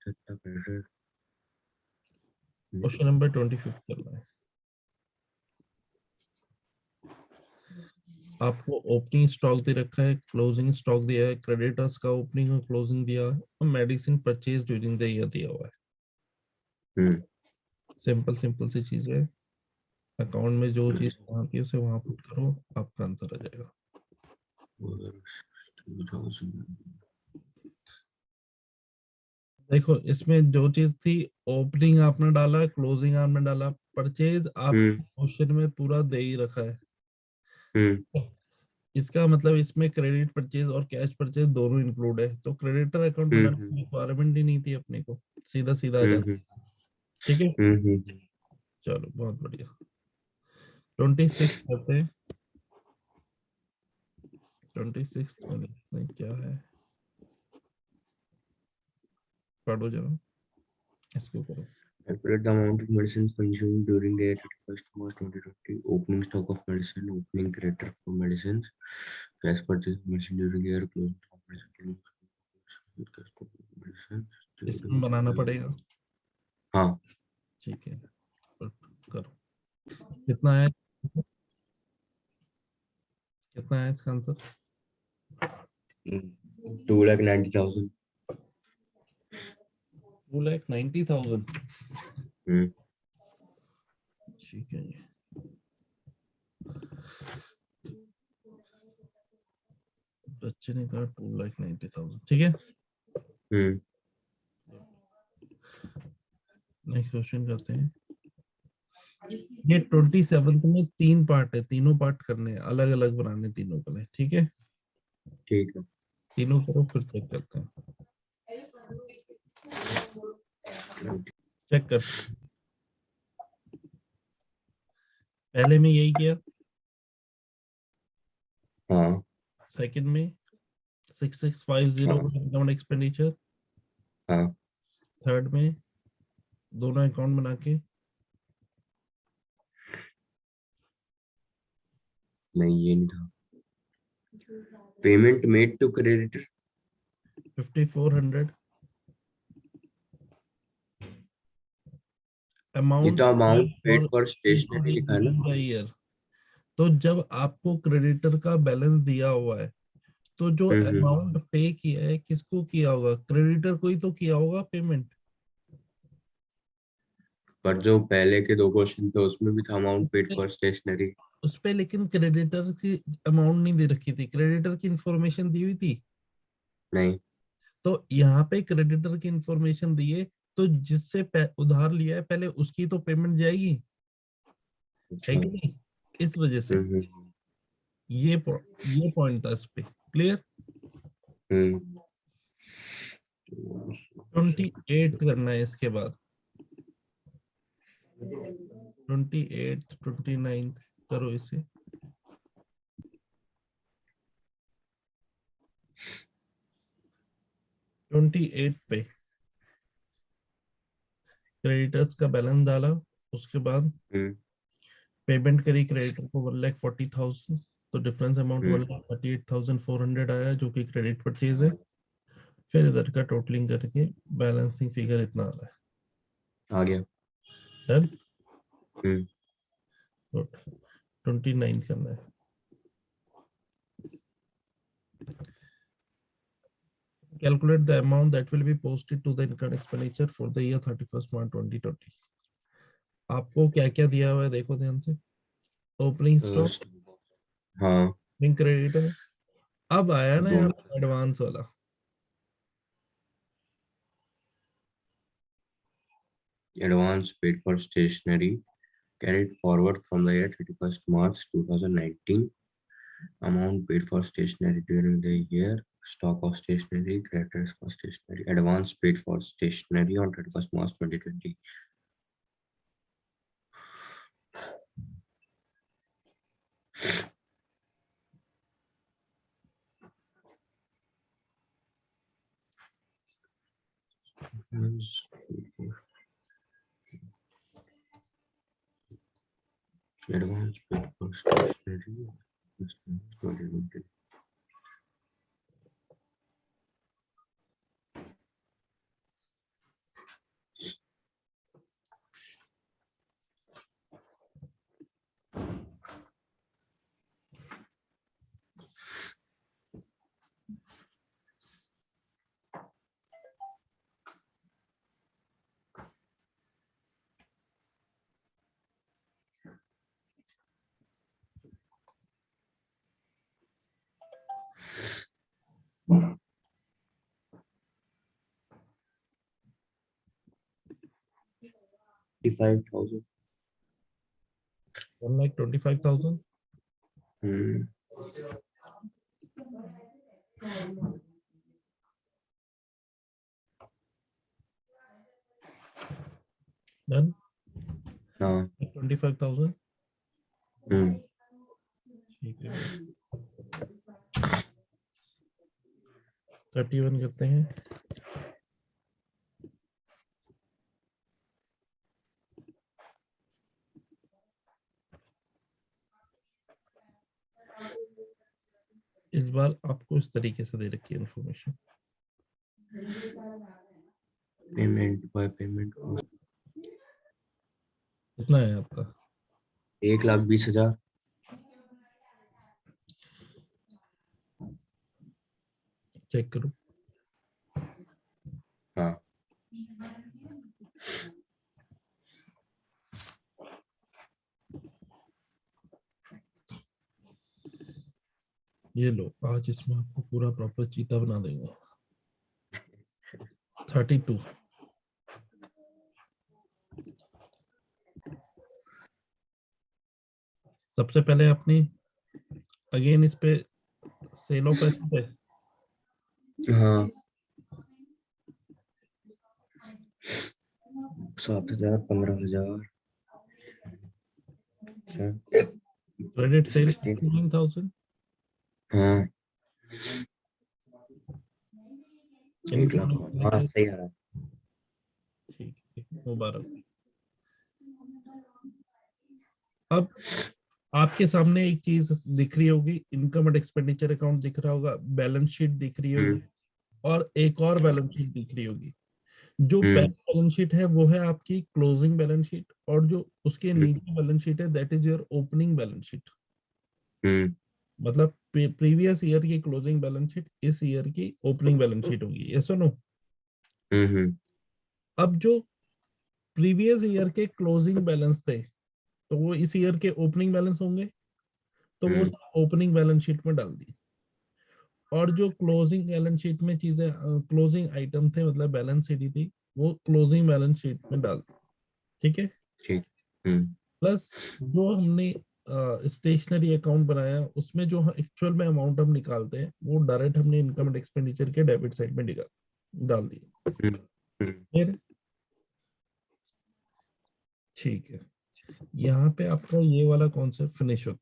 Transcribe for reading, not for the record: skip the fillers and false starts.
Question number 25 करना है। आपको ओपनिंग स्टॉक दे रखा है, क्लोजिंग स्टॉक दिया है, क्रेडिटर्स का ओपनिंग और क्लोजिंग दिया है, और medicine purchase during the year दिया हुआ है। सिंपल सिंपल सी चीज है। अकाउंट में जो चीज आती है उसे वहां पुट करो, आपका आंसर आ जाएगा। देखो इसमें जो चीज थी, ओपनिंग आपने डाला, क्लोजिंग आपने डाला, परचेज आपके क्वेश्चन में पूरा दे ही रखा है। इसका मतलब इसमें क्रेडिट परचेज और कैश परचेज दोनों इंक्लूड है, तो क्रेडिटर अकाउंट बनाने की रिक्वायरमेंट ही नहीं थी अपने को, सीधा सीधा आ जाता। ठीक है, चलो बहुत बढ़िया। 26 करते हैं। 26 में देखते हैं क्या है, पढ़ो जरा, इसको करो। Calculate the amount of medicines consumed during the year 31st March 2020. Opening stock of medicine, opening creditor for medicines, cash purchase of medicine during the year, closing stock of medicine, इसमें बनाना पड़ेगा। हाँ ठीक है, करो। कितना है, कितना है इसका आंसर? 2,90,000। 2,90,000। ठीक है जी, बच्चे ने कहा 2,90,000। ठीक है, नेक्स्ट क्वेश्चन करते हैं। ये 27 में 3 पार्ट है, तीनों पार्ट करने हैं, अलग अलग बनाने तीनों के लिए। ठीक है, ठीक है, तीनों करो फिर चेक करते हैं। चेक कर, पहले में यही किया, हाँ सेकंड में 6650 इनकम एंड एक्सपेंडिचर, हाँ थर्ड में दोनों अकाउंट बना के, नहीं ये नहीं था। पेमेंट मेड टू क्रेडिटर 5400 ये अमाउंट तो अमाउंट पेड फॉर स्टेशनरी लिखा है ना। ईयर। तो जब आपको क्रेडिटर का बैलेंस दिया हुआ है, तो जो अमाउंट पे किया है किसको किया होगा? क्रेडिटर को ही तो किया होगा पेमेंट। पर जो पहले के 2 क्वेश्चन थे उसमें भी था अमाउंट पेड फॉर स्टेशनरी। उस पे लेकिन क्रेडिटर की अमाउंट नहीं दे रखी थी, क्रेडिटर की इंफॉर्मेशन दी हुई थी। नहीं, तो यहाँ पे क्रेडिटर की इंफॉर्मेशन दी है, तो जिससे उधार लिया है पहले उसकी तो पेमेंट जाएगी, है अच्छा। कि नहीं? इस वजह से ये ये पॉइंट था इस पे। क्लियर? 28 करना है इसके बाद, 28 29 करो इसे। ट्वेंटी एट पे क्रेडिटर्स का बैलेंस डाला, उसके बाद पेमेंट करी क्रेडिटर को 1,40,000, तो डिफरेंस अमाउंट 1,38,400 आया, जो कि क्रेडिट परचेज है। फिर इधर का टोटलिंग करके बैलेंसिंग फिगर इतना आ रहा है। आ गया। डन। 29 करना है। Calculate the amount that will be posted to the income expenditure for the year 31st March 2020। आपको क्या क्या दिया हुआ है देखो ध्यान से। ओपनिंग स्टॉक, हाँ क्रेडिटर, अब आया ना दोनों। यहाँ एडवांस वाला। Advance paid for stationery carried forward from the year 31st March 2019. Amount paid for stationery during the year. Stock of stationery, creditors for stationery. Advance paid for stationery on 31st March 2020. Advance paid for stationery. 2020. $55,000. 1,25,000. Done. हाँ 25,000. ठीक है, 31 करते हैं. इस बार आपको इस तरीके से दे रखी है इन्फॉर्मेशन. पेमेंट बाय पेमेंट कितना है आपका? 1,20,000. चेक करो. हाँ ये लो, आज इसमें आपको पूरा प्रॉपर चीता बना देंगे. 32. सबसे पहले अपनी अगेन इस पे सेल ऑफ एसेट है. हाँ 7,000 15,000. Credit sale 9,000. हाँ 1 लाख. इनकम हाँ सही आ रहा है. ठीक है, मुबारक. अब आपके सामने एक चीज दिख रही होगी, इनकम एंड एक्सपेंडिचर अकाउंट दिख रहा होगा, बैलेंस शीट दिख रही होगी, और एक और बैलेंस शीट दिख रही होगी. जो पहली बैलेंस शीट है वो है आपकी क्लोजिंग बैलेंस शीट, और जो उसके नीचे बैलेंस शीट है that is your opening balance sheet. मतलब प्रीवियस ईयर की क्लोजिंग बैलेंस शीट इस ईयर की ओपनिंग बैलेंस शीट होगी. यस और नो? अब जो प्रीवियस ईयर के क्लोजिंग बैलेंस थे तो वो इस ईयर के ओपनिंग बैलेंस होंगे, तो वो ओपनिंग बैलेंस शीट में डाल दी. और जो क्लोजिंग बैलेंस शीट में चीजें क्लोजिंग आइटम थे, मतलब बैलेंस शीट ही थी, वो क्लोजिंग बैलेंस शीट में डाल दी. ठीक है. ठीक. प्लस जो हमने स्टेशनरी अकाउंट बनाया उसमें जो एक्चुअल में अमाउंट हम निकालते हैं वो डायरेक्ट हमने इनकम एंड एक्सपेंडिचर के डेबिट साइड में डाल दिए. फिर ठीक है, यहाँ पे आपका ये वाला कॉन्सेप्ट फिनिश होता है.